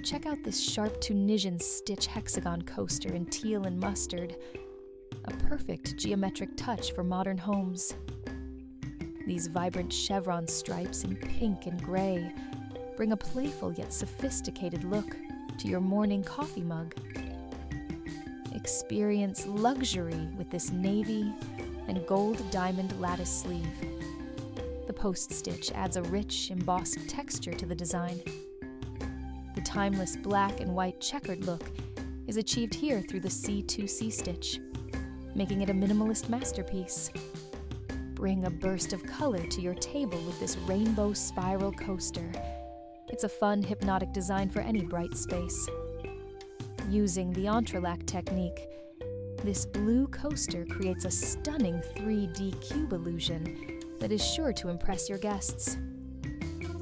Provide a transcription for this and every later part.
check out this sharp Tunisian stitch hexagon coaster in teal and mustard, a perfect geometric touch for modern homes. These vibrant chevron stripes in pink and gray bring a playful yet sophisticated look to your morning coffee mug. Experience luxury with this navy and gold diamond lattice sleeve. The post stitch adds a rich, embossed texture to the design. The timeless black and white checkered look is achieved here through the C2C stitch, making it a minimalist masterpiece. Bring a burst of color to your table with this rainbow spiral coaster. It's a fun, hypnotic design for any bright space. Using the entrelac technique, this blue coaster creates a stunning 3D cube illusion that is sure to impress your guests.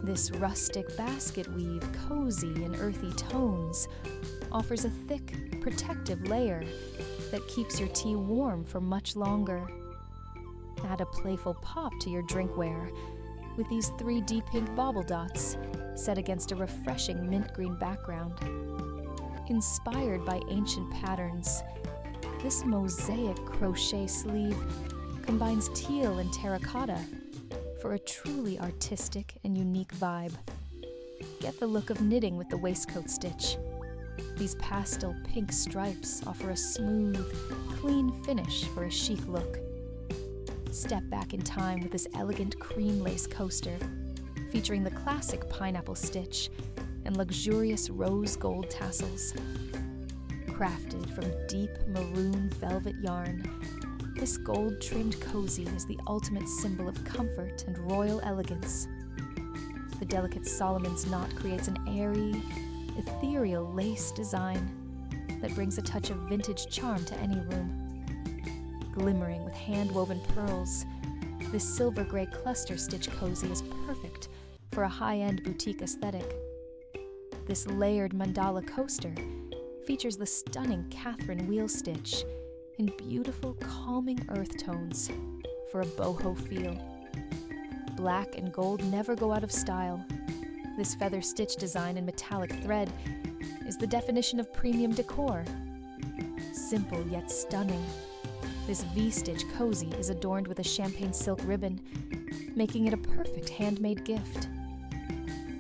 This rustic basket weave, cozy in earthy tones, offers a thick, protective layer that keeps your tea warm for much longer. Add a playful pop to your drinkware with these 3D pink bauble dots set against a refreshing mint green background. Inspired by ancient patterns, this mosaic crochet sleeve combines teal and terracotta for a truly artistic and unique vibe. Get the look of knitting with the waistcoat stitch. These pastel pink stripes offer a smooth, clean finish for a chic look. Step back in time with this elegant cream lace coaster, featuring the classic pineapple stitch and luxurious rose gold tassels. Crafted from deep maroon velvet yarn, this gold-trimmed cozy is the ultimate symbol of comfort and royal elegance. The delicate Solomon's knot creates an airy, ethereal lace design that brings a touch of vintage charm to any room. Glimmering with hand-woven pearls, this silver-gray cluster stitch cozy is perfect for a high-end boutique aesthetic. This layered mandala coaster features the stunning Catherine wheel stitch in beautiful, calming earth tones for a boho feel. Black and gold never go out of style. This feather stitch design in metallic thread is the definition of premium decor. Simple yet stunning, this V-stitch cozy is adorned with a champagne silk ribbon, making it a perfect handmade gift.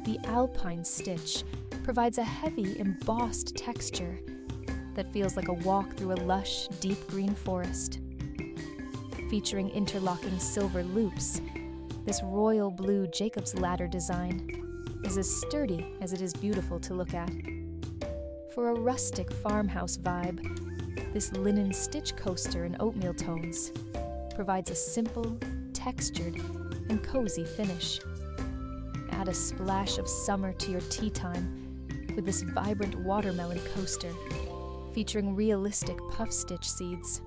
The Alpine stitch provides a heavy, embossed texture that feels like a walk through a lush, deep green forest. Featuring interlocking silver loops, this royal blue Jacob's Ladder design is as sturdy as it is beautiful to look at. For a rustic farmhouse vibe, this linen stitch coaster in oatmeal tones provides a simple, textured, and cozy finish. Add a splash of summer to your tea time with this vibrant watermelon coaster featuring realistic puff stitch seeds.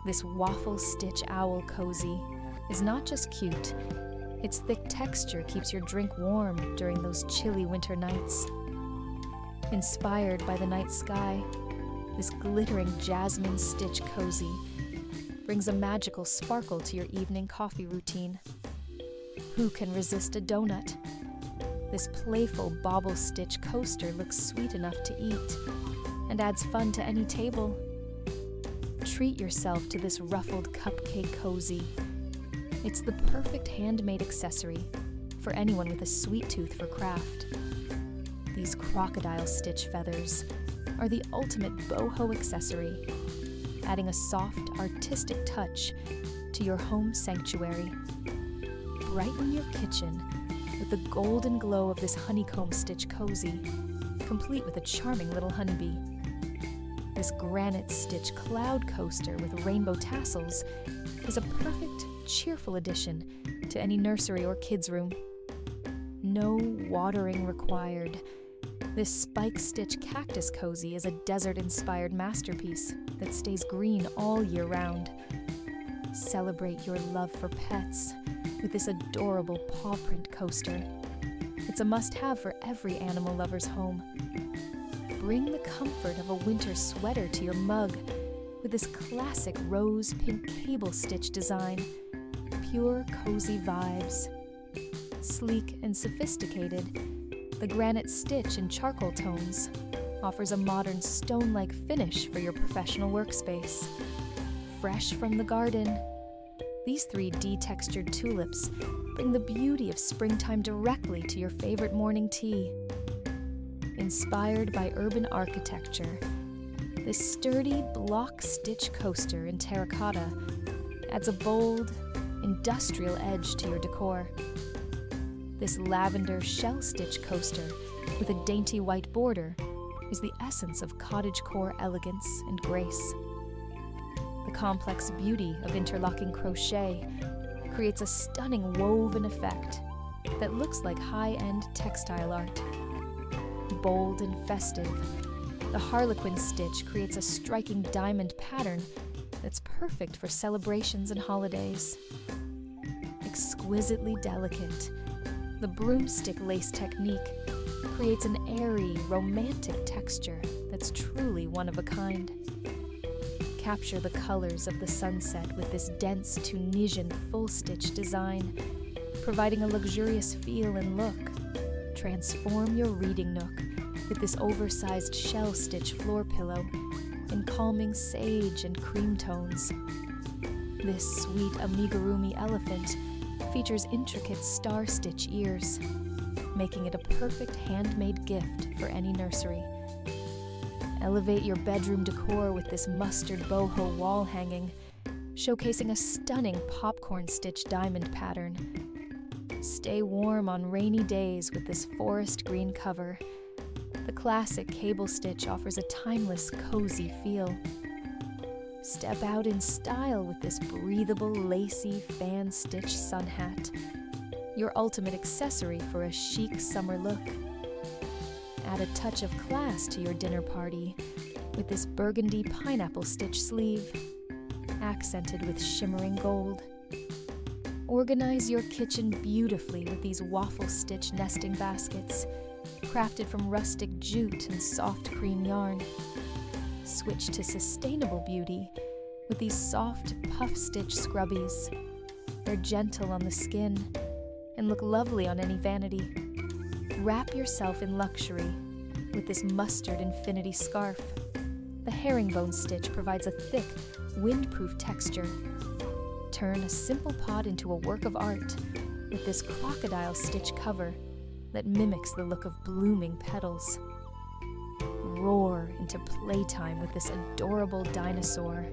This waffle stitch owl cozy is not just cute, its thick texture keeps your drink warm during those chilly winter nights. Inspired by the night sky, this glittering jasmine stitch cozy brings a magical sparkle to your evening coffee routine. Who can resist a donut? This playful bauble stitch coaster looks sweet enough to eat and adds fun to any table. Treat yourself to this ruffled cupcake cozy. It's the perfect handmade accessory for anyone with a sweet tooth for craft. These crocodile stitch feathers are the ultimate boho accessory, adding a soft, artistic touch to your home sanctuary. Brighten your kitchen with the golden glow of this honeycomb stitch cozy, complete with a charming little honeybee. This granite stitch cloud coaster with rainbow tassels is a perfect, cheerful addition to any nursery or kids' room. No watering required. This spike stitch cactus cozy is a desert-inspired masterpiece that stays green all year round. Celebrate your love for pets with this adorable paw print coaster. It's a must-have for every animal lover's home. Bring the comfort of a winter sweater to your mug with this classic rose pink cable stitch design. Pure cozy vibes. Sleek and sophisticated, The granite stitch in charcoal tones offers a modern stone-like finish for your professional workspace. Fresh from the garden, these 3D textured tulips bring the beauty of springtime directly to your favorite morning tea. Inspired by urban architecture, this sturdy block stitch coaster in terracotta adds a bold, industrial edge to your decor. This lavender shell stitch coaster with a dainty white border is the essence of cottagecore elegance and grace. The complex beauty of interlocking crochet creates a stunning woven effect that looks like high-end textile art. Bold and festive, the harlequin stitch creates a striking diamond pattern that's perfect for celebrations and holidays. Exquisitely delicate, the broomstick lace technique creates an airy, romantic texture that's truly one of a kind. Capture the colors of the sunset with this dense Tunisian full-stitch design, providing a luxurious feel and look. Transform your reading nook with this oversized shell stitch floor pillow in calming sage and cream tones. This sweet Amigurumi elephant features intricate star stitch ears, making it a perfect handmade gift for any nursery. Elevate your bedroom decor with this mustard boho wall hanging, showcasing a stunning popcorn stitch diamond pattern. Stay warm on rainy days with this forest green cover. The classic cable stitch offers a timeless, cozy feel. Step out in style with this breathable, lacy fan stitch sun hat, your ultimate accessory for a chic summer look. Add a touch of class to your dinner party with this burgundy pineapple stitch sleeve, accented with shimmering gold. Organize your kitchen beautifully with these waffle stitch nesting baskets, crafted from rustic jute and soft cream yarn. Switch to sustainable beauty with these soft puff stitch scrubbies. They're gentle on the skin and look lovely on any vanity. Wrap yourself in luxury with this mustard infinity scarf. The herringbone stitch provides a thick, windproof texture. Turn a simple pot into a work of art with this crocodile stitch cover that mimics the look of blooming petals. Roar into playtime with this adorable dinosaur.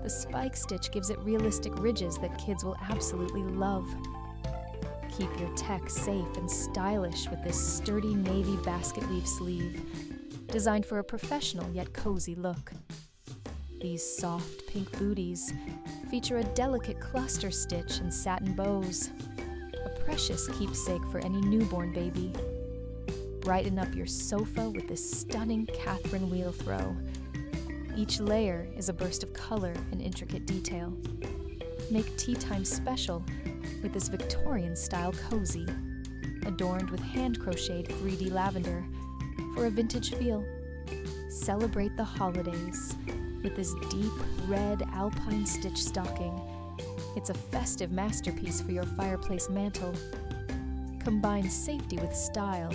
The spike stitch gives it realistic ridges that kids will absolutely love. Keep your tech safe and stylish with this sturdy navy basket weave sleeve, designed for a professional yet cozy look. These soft pink booties feature a delicate cluster stitch and satin bows, a precious keepsake for any newborn baby. Brighten up your sofa with this stunning Catherine wheel throw. Each layer is a burst of color and intricate detail. Make tea time special with this Victorian-style cozy, adorned with hand-crocheted 3D lavender for a vintage feel. Celebrate the holidays with this deep red Alpine stitch stocking. It's a festive masterpiece for your fireplace mantle. Combine safety with style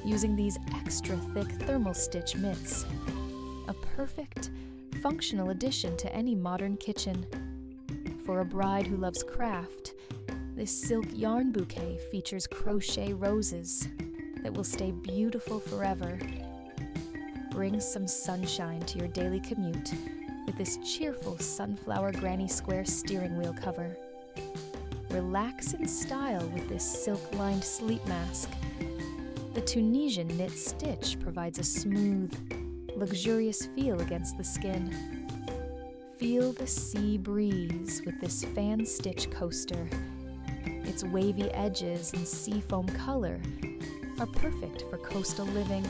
using these extra thick thermal stitch mitts. A perfect, functional addition to any modern kitchen. For a bride who loves craft, this silk yarn bouquet features crochet roses that will stay beautiful forever. Bring some sunshine to your daily commute with this cheerful sunflower granny square steering wheel cover. Relax in style with this silk-lined sleep mask. The Tunisian knit stitch provides a smooth, luxurious feel against the skin. Feel the sea breeze with this fan stitch coaster. Its wavy edges and seafoam color are perfect for coastal living.